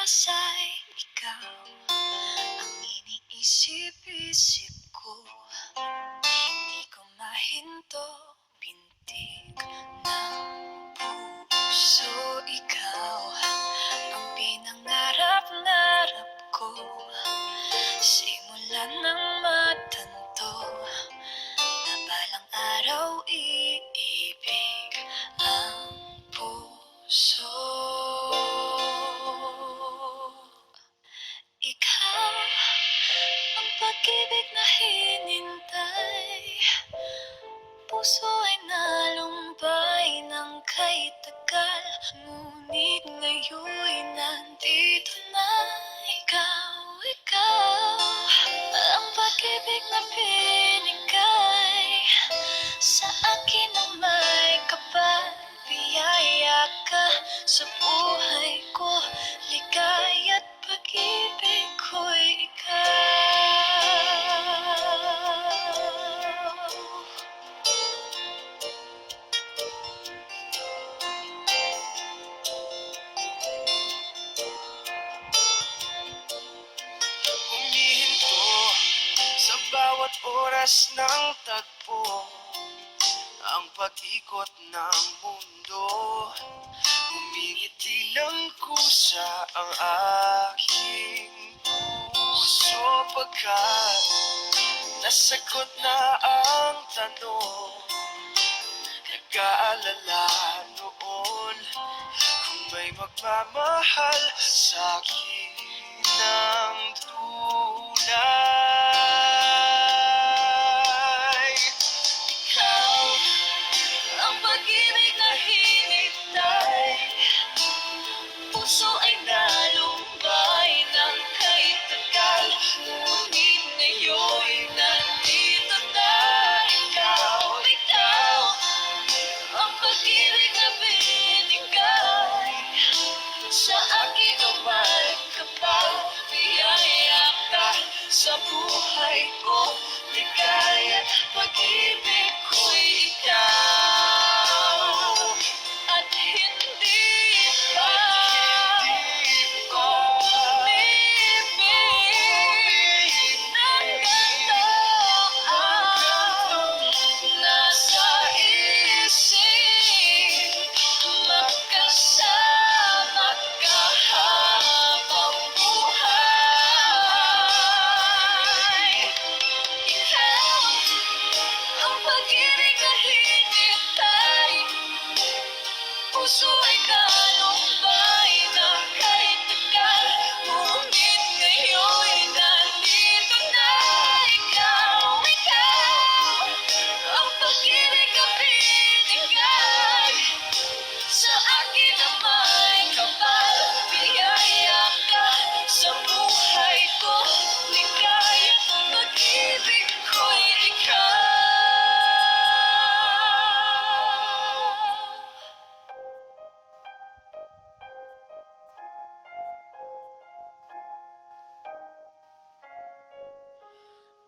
ay ikaw ang iniisip-isip ko. Hindi ko mahinto, pintig ng puso. Ikaw ang pinangarap-narap ko, simulan ng matanto na balang araw iibig ang puso. Ikaw ang pag-ibig na hinintay, puso ay nalumbay ng kay tagal. Ngunit ngayon'y nandito na ikaw ang pag-ibig na binigay sa akin ng may kapal. Biyaya ka sa buhay ko, ligaya't pag-ibig ko'y ikaw. Humihinto sa bawat oras ng tagpo, ang pag-ikot ng mundo. Humingiti lang kusa ang aking puso, pagkat nasagot na ang tanong. Nag-aalala noon kung may magmamahal sa'kin ng tunay. Ikaw ang pag-ibig na hinintay, puso ay nalumbay ng kay tagal. Ngunit ngayon'y nandito na ikaw ang pag-ibig na binigay sa akin ng may kapal. Biyaya ka sa buhay ko, ligaya't pag-ibig ko'y ikaw. At hindi pa ko umibig ng ganito ang nasa isip. Magkasama ka habang buhay. Ikaw ang pag-ibig na hinintay, puso ay nalumbay ng kay tagal. Ngunit ngayon'y nandito na ikaw ang pag-ibig na binigay sa akin ng may kapal. Biyaya ka sa buhay ko, ligaya't pag-ibig ko'y ikaw.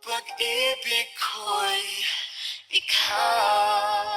Pag-ibig ko'y ikaw.